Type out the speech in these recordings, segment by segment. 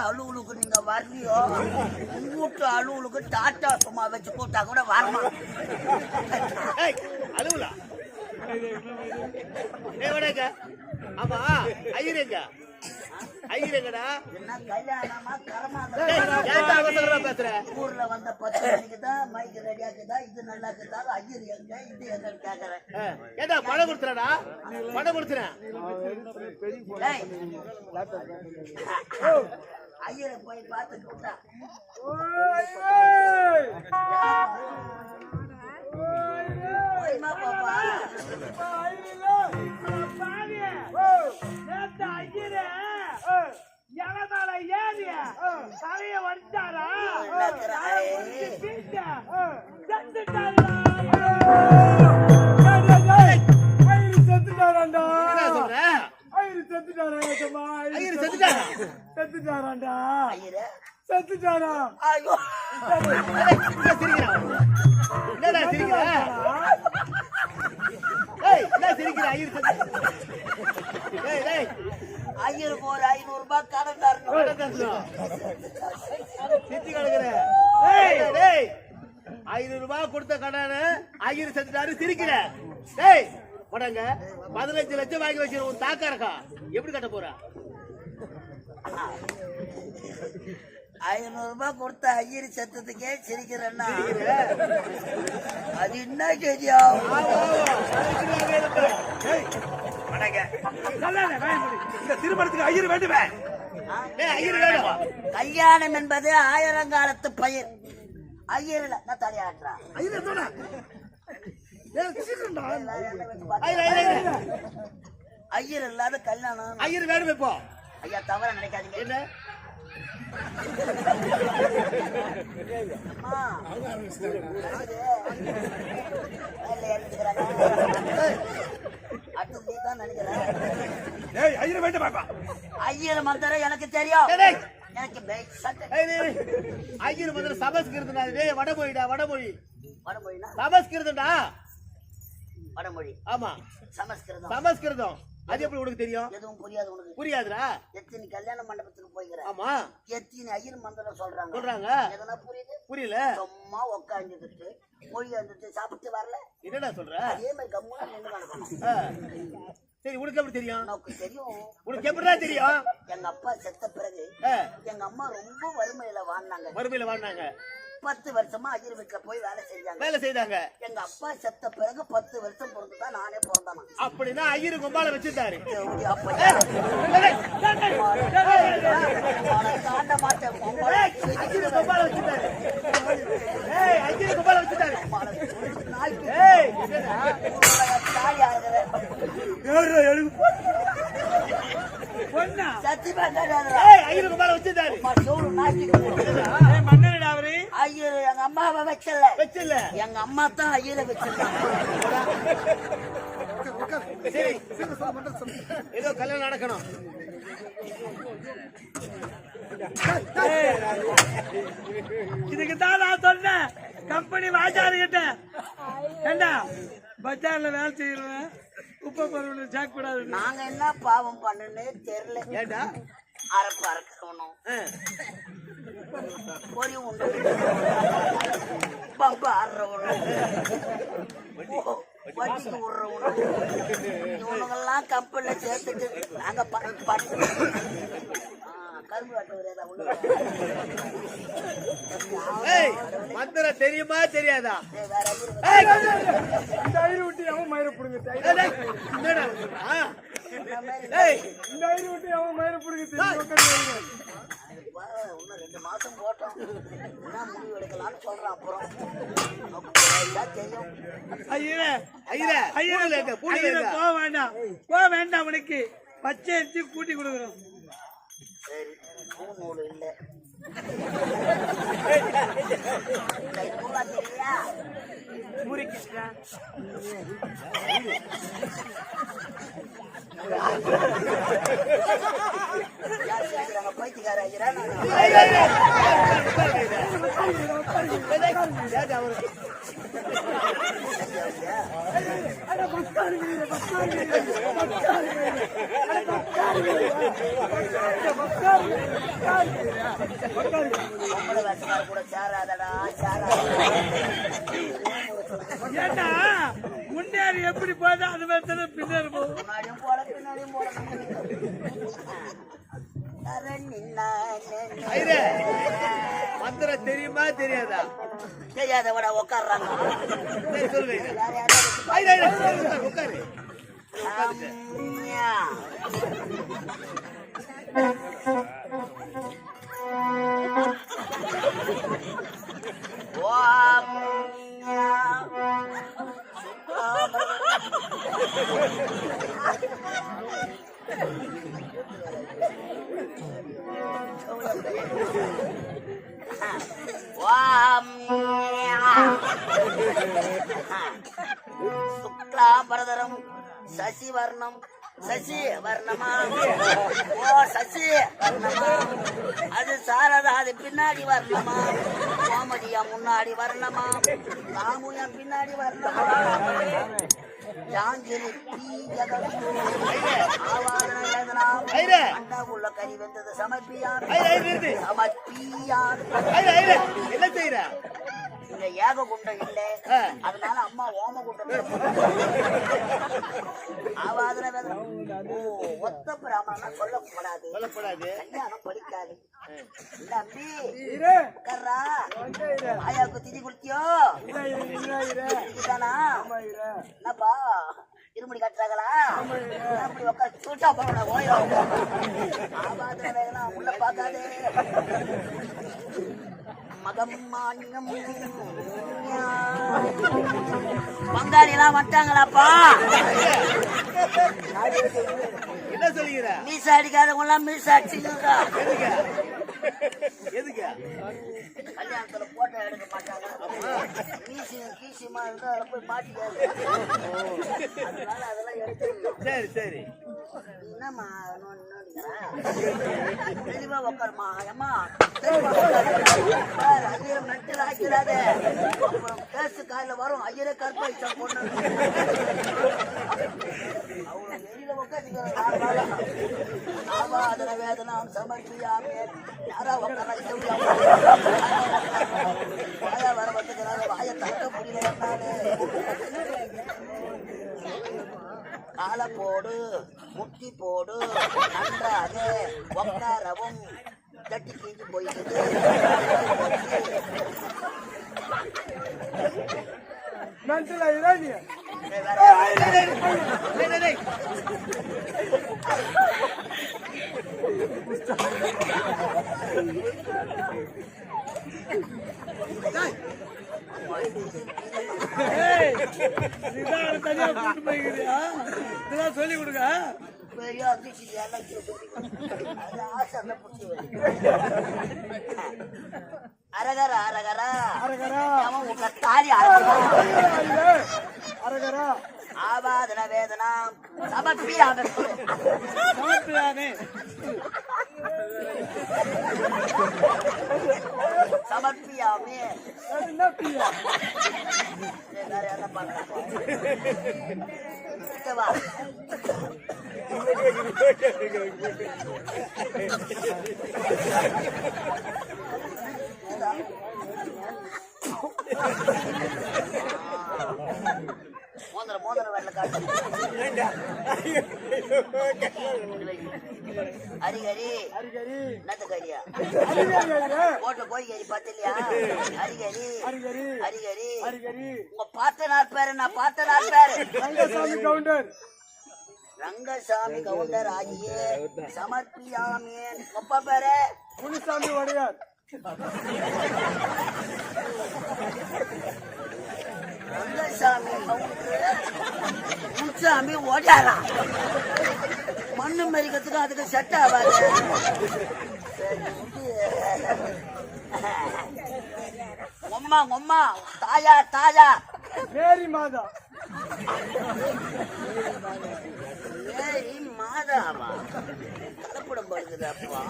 அலுவலுக்கு நீங்க வரலையோ உங்க வீட்டு அலுவலுக்கு டாட்டா சும்மா வச்சு கூட்டா கூட வரமா அலுவலா ஆமா ஐயரேங்க ஐயரேங்கடா என்ன கல்யாணமா பேசுற ஊர்ல வந்த 10 மணிக்கு தான் மைக் ரெடியா இருக்குதா இது நல்லா இருக்குதா ஐயர் எங்க இது எங்கன்னு கேக்குறேன் ஏடா பணம் கொடுத்துறடா பணம் கொடுத்துறேன் ஐயரை போய் பார்த்துட்டு விட்டா பாப்பா எலதால ஏறி தலைய வந்தாரா செத்துட்டாராண்டா செத்துட்டாரா ஐயருக்கு ஒரு 500 ரூபாய் கடன் தரணும். சித்தி கிடக்குற 500 ரூபாய் கொடுத்த கடன் ஐயர் செத்துட்டாரு சிரிக்கிற டேய் போடாங்க 15 லட்சம் வாங்கி வச்சிரு உன் தாக்கா இருக்கா எப்படி கட்ட போற 500 ரூபாய் கொடுத்த ஐயர் செத்ததுக்கே சிரிக்கிறேன்னா அது என்ன கேஜியா திருமணத்துக்கு ஐயர் வேண்டுமே கல்யாணம் என்பது ஆயிரங்காலத்து பயிர் ஐயர் இல்ல நான் தலையாட்டுறா ஐயர் இல்லாத கல்யாணம் ஐயர் வேணுமே இப்போ ஐயா தவற நினைக்காதீங்க என்ன ஐயர் மந்திரம் எனக்கு தெரியும் ஐயர் மந்திரம் சமஸ்கிருதம் வடமொழிடா வடமொழி வடமொழினா சமஸ்கிருதம்டா வடமொழி ஆமா சமஸ்கிருதம் சமஸ்கிருதம் அது எப்படி உனக்கு தெரியும் எதுவும் புரியாது உனக்கு புரியாதுடா எத்தனை கல்யாண மண்டபத்துக்கு போய்க்கிறேன் ஆமா எத்தனை ஐயர் மந்திரம் சொல்றாங்க எதனா புரியுது புரியல சும்மா உட்காந்துட்டு மொழி வந்துட்டு சாப்பிட்டு வரல என்னடா சொல்ற அதே மாதிரி கம்முனா நின்று நடக்கணும் சரி உனக்கு எப்படி தெரியும் எனக்கு தெரியும் உனக்கு எப்படிடா தெரியும் எங்க அப்பா செத்த பிறகு எங்க அம்மா ரொம்ப வறுமையில வாழ்ந்தாங்க 10 வருஷமா ஐயர் வீட்டுல போய் வேலை செய்தாங்க எங்க அப்பா செத்த பிறகு 10 வருஷம் பொறுத்துதான் நானே பிறந்தானா அப்படின்னா ஐயரு கும்பால வச்சிருந்தாரு தாண்ட மாட்டேன் ஐயர் எங்க அம்மாவை வச்சல எங்க அம்மா தான் ஐயரை வச்சிருந்தாங்க ஏதோ கல்யாணம் நடக்கணும் இதுக்குதான் நான் சொன்னேன் கம்பெனி வாஜாரு கிட்ட என்ன பஜார்ல வேலை செய்யறேன் உப்ப பருவ சேர்க்க கூடாது நாங்க என்ன பாவம் பண்ணுன்னே தெரியல ஏண்டா அரப்பு அறக்கணும் பொறி உண்டு பம்பு ஆடுறவனும் வட்டிக்கு விடுறவனும் இவனுங்கெல்லாம் கம்பெனில சேர்த்துட்டு நாங்க கரும்பு மந்திரம் தெரியுமா தெரியாதா விட்டு அவன் மயிர புடுங்க மயிர புடுங்க இன்னும் 2 மாசம் போட்டோம் என்ன முடிவு எடுக்கலாம்னு சொல்றான் அப்புறம் தெரியும் போக வேண்டாம் உனக்கு பச்சை அரிசி கூட்டி கொடுக்குறோம் சரி நூல் இல்லை முறிக்கிட்டேன் பைத்தியக்கார கூட சேராதடா ஏண்டா முன்னேறி எப்படி போதா அது மாதிரி தானே பின்னாடி போகும். முன்னாடியும் போல பின்னாடியும் போல மந்திரம் தெரியுமா தெரியாதா? தெரியாதவடா உட்காடுறாங்க. உட்காரு. சுக்லாபரதரம் சசிவர்ணம் சசி வர்ணமா ஓ சசி வர்ணமா அது சாரதா அது பின்னாடி வரணுமா கோமதியா முன்னாடி வரணுமா ராமுயா பின்னாடி வரணுமா ஜாங்கிரி உள்ள கறி வந்தது சமர்ப்பியார் என்ன செய்யற? இங்க ஏக குண்டம் இல்ல, அதனால அம்மா ஓம குண்டம் ஆவாதன ஒத்த பிராமணா சொல்லக்கூடாது, கல்யாணம் படிக்காது. தம்பி கர்றா ஆயாவுக்கு திதி குளித்தியோ? தானா என்னப்பா இருமுடி கட்டுறாங்களா? அப்படி உட்கார சூட்டா போன ஓயம் ஆவாதன வேகலாம் உள்ள பார்க்காதே. மகம்மான்யம் பங்காளி எல்லாம் வந்துட்டாங்களாப்பா? என்ன சொல்லுகிற? மீச அடிக்காதவங்க எல்லாம் மீச அடிச்சுங்க. எதுக்கு? கல்யாணத்துல போட்டோ எடுக்க மாட்டாங்க. மீசியும் கீசியமா இருந்தா அதை போய் மாட்டிக்காது. அதனால அதெல்லாம் எடுத்துருக்கோம். சரி சரி. என்னம்மா தெளிவா உட்காருமா அம்மா. ஐயரை மெட்டல் ஆக்கிறாதே, அப்புறம் பேசு காயில வரும். ஐயரே கற்பழிச்சா பொண்ணு அவங்க வெளியில உட்காந்து ஆவாதன வேதனாம் சமர்ப்பியாமே யாரா உட்கார வாயா வர வந்துக்கிறாங்க. வாயை தக்க முடியல. காலை போடு முட்டி போடு நன்றாக உட்காரவும் தட்டி கீஞ்சி போயிடுது. தனியா கூட்டு போய்க்கிறியா? இதெல்லாம் சொல்லி கொடுங்க. அரகரா அரகரா அரகரா உங்க தாலி அரகரா ஆவாதன வேதனா சமர்ப்பியாமே சமர்ப்பியாமே சமர்ப்பியாமே என்ன பிரியா? என்ன பண்றா? மோதிர வரல காட்டு. அரிகரி என்னத்துக்கரியா போட்ட போய் கறி பார்த்தியா? அரிகரி அரிகரி உங்க பார்த்தனார் பேரு நான் பார்த்தனார் பேரு ரங்கசாமி கவுண்டர். ரங்கசாமி கவுண்டர் ஆகிய சமர்ப்பியாமே. அப்பா பேரு முனிசாமி வடையார். ரங்கசாமி கவுண்டர் முன்சாமி ஓடாரா? மண்ணு மறிக்கிறதுக்கு அதுக்கு செட் ஆகாது. உம்மா உம்மா தாயா தாயா மேரி மாதா. மேரி மாதாவா? கலப்படம் படுக்குதாப்பா.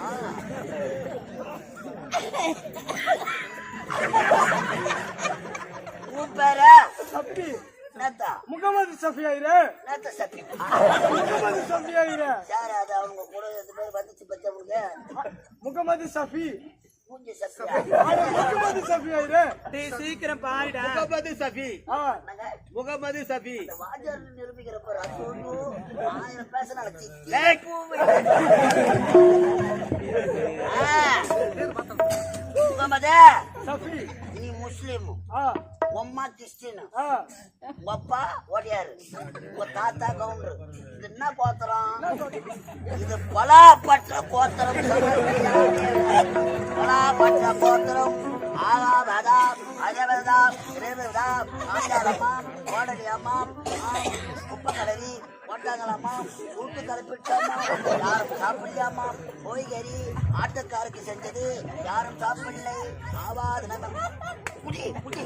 உன் பேரா சஃபி நேத்தா முகமது சஃபி ஆயிரே நேத்தா சப்பி முகமது சஃபி ஆயிரே சார் அது அவங்க கூட இது பேர் வந்துச்சு பச்சவங்க முகமது சஃபி மூஞ்சி சப்பியா முகமது சஃபி ஆயிரே டேய் சீக்கிரம் பாருடா. முகமது சஃபி நாங்க முகமது சஃபி இந்த வாஜர் நிரூபிக்கிற பாரு ஐயோ 1000 பேச ஏய். முகமது சஃபி நீ முஸ்லிம் உம்மா கிறிஸ்டின் அப்பா ஓடியாரு உங்க தாத்தா கவுண்டர் இது என்ன கோத்திரம் இது பலாப்பற்ற கோத்திரம் பலாப்பற்ற கோத்திரம் ஆகாதா அஜவதா ரேவதா ஆண்டாளம்மா கோடலியம்மா குப்பக்கடவி கொண்டாங்களாமா கூட்டு கலப்பிட்டாமா யாரும் சாப்பிடலாமா போய்கறி ஆட்டக்காருக்கு செஞ்சது யாரும் சாப்பிடலை ஆவாது குடி குடி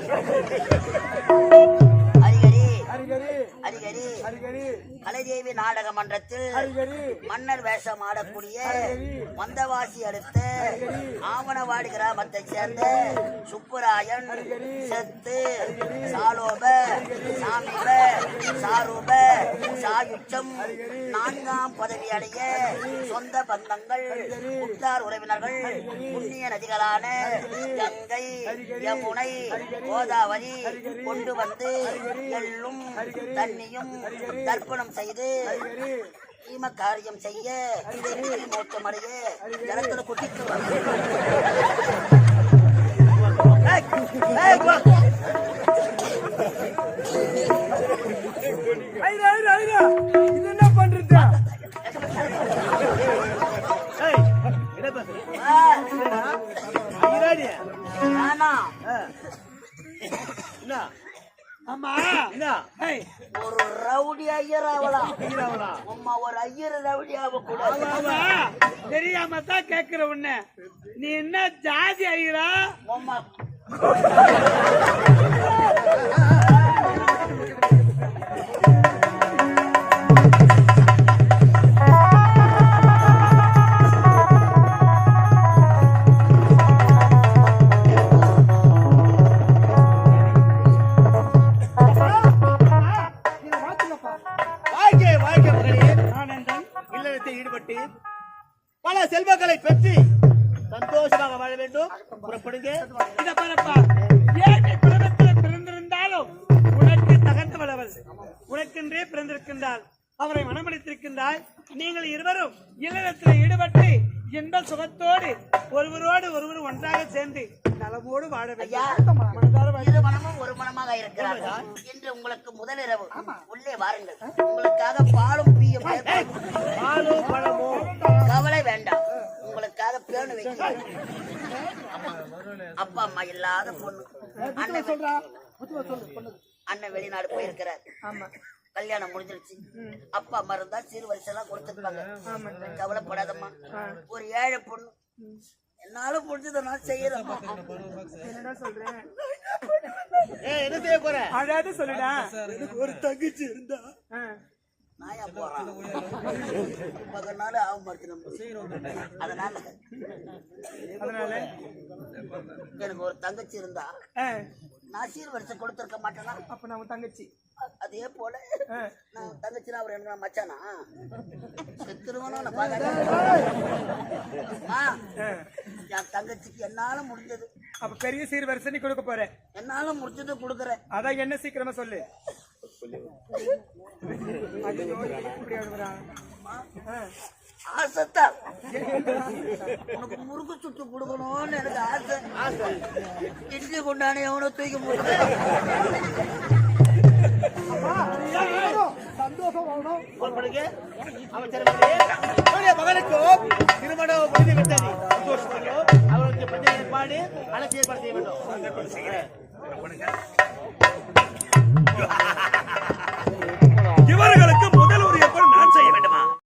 அரிகரி ஹரிகரி அரிகரி ஹரிகரி கலைதேவி நாடக மன்றத்தில் ஹரிகரி மன்னர் வேஷம் ஆடக்கூடிய வந்தவாசி அடுத்த ஆவணவாடி கிராமத்தை சேர்ந்த சுப்புராயன் செத்து சாலோப சாமிப சாரூப சாயுச்சம் 4ஆம் பதவி அடைய சொந்த பந்தங்கள் உற்றார் உறவினர்கள் புண்ணிய நதிகளான கங்கை யமுனை கோதாவரி கொண்டு வந்து எள்ளும் தண்ணியும் தர்ப்பணம் செய்து ஈம காரியம் செய்ய மோட்சமடைய ஜலத்துல குட்டிக்கு ஐரா ஐரா ஐரா இது என்ன பண்றது ஏய் என்ன பேசுற ஐராடி ஆனா என்ன ஆமா என்ன ஏய் ஒரு ரவுடி ஐயர் ஆகலாம் ஐராவடா அம்மா ஒரு ஐயர் ரவுடி ஆக கூடாது ஆமா தெரியாம தான் கேக்குற உன்ன நீ என்ன ஜாதி ஐயரா அம்மா வாழ்க்கை வாழ்க்கை மகளே இல்லறத்தில் ஈடுபட்டு பல செல்வங்களை பெற்று சந்தோஷமாக வாழ வேண்டும் புறப்படுங்க இத பாருப்பா ஏழை குடும்பத்தில் பிறந்திருந்தாலும் உனக்கு தகர்த்தவளவள் உனக்கென்றே பிறந்திருக்கின்றாள் அவரை மனமளித்திருக்கின்றாய் நீங்கள் இருவரும் இல்லறத்தில் ஈடுபட்டு இன்ப சுகத்தோடு ஒருவரோடு ஒருவர் ஒன்றாக சேர்ந்து நலமோடு வாழ ஐயா, வேண்டும் இரு மனமும் ஒரு மனமாக இருக்கிறார்கள் இன்று உங்களுக்கு முதலிரவு உள்ளே வாருங்கள் உங்களுக்காக பாலும் பீயும் பாலும் பழமும் கவலை வேண்டாம் உங்களுக்காக பேணு வைக்கிறேன் அப்பா அம்மா இல்லாத பொண்ணு அண்ணன் வெளிநாடு போயிருக்கிறார் கல்யாணம் முடிஞ்சிருச்சு அப்பா அம்மா இருந்தா சீர் வரிசை எல்லாம் கொடுத்துருப்பாங்க கவலைப்படாதம்மா ஒரு ஏழை பொண்ணு என்னால முடிஞ்சதை நான் செய்யறேன் என்னடா சொல்றேன் ஏய் என்ன செய்ய போற அழாத சொல்லுடா எனக்கு ஒரு தங்கச்சி இருந்தா நாயா போறான் 10 நாள் ஆக மாட்டேன் அதனால எனக்கு ஒரு தங்கச்சி இருந்தா நான் சீர் வரிசை கொடுத்திருக்க மாட்டேனா அப்ப நான் தங்கச்சி அதே போல நான் தங்கச்சினா அவர் எனக்கு மச்சானா செத்துருவனும் நான் பாக்க என் தங்கச்சிக்கு என்னால முடிஞ்சது அப்ப பெரிய சீர் வரிசை நீ கொடுக்க போற என்னால முடிஞ்சது கொடுக்குறேன் அதான் என்ன சீக்கிரமா சொல்லு ஐயோ, இப்படி அழுகுறான். ஆசைத்தான் உனக்கு முறுக்கு சுட்டு கொடுக்கணும்னு எனக்கு ஆசை இட்லி கொண்டானே எவனோ தூக்கி முடிச்சு புறப்படுங்க அமைச்சர் மகனுக்கும் திருமணம் முடிந்து விட்டது சந்தோஷப்படுகிறோம் அவர்களுக்கு பஞ்ச ஏற்பாடு அனைத்து ஏற்பாடு செய்ய வேண்டும்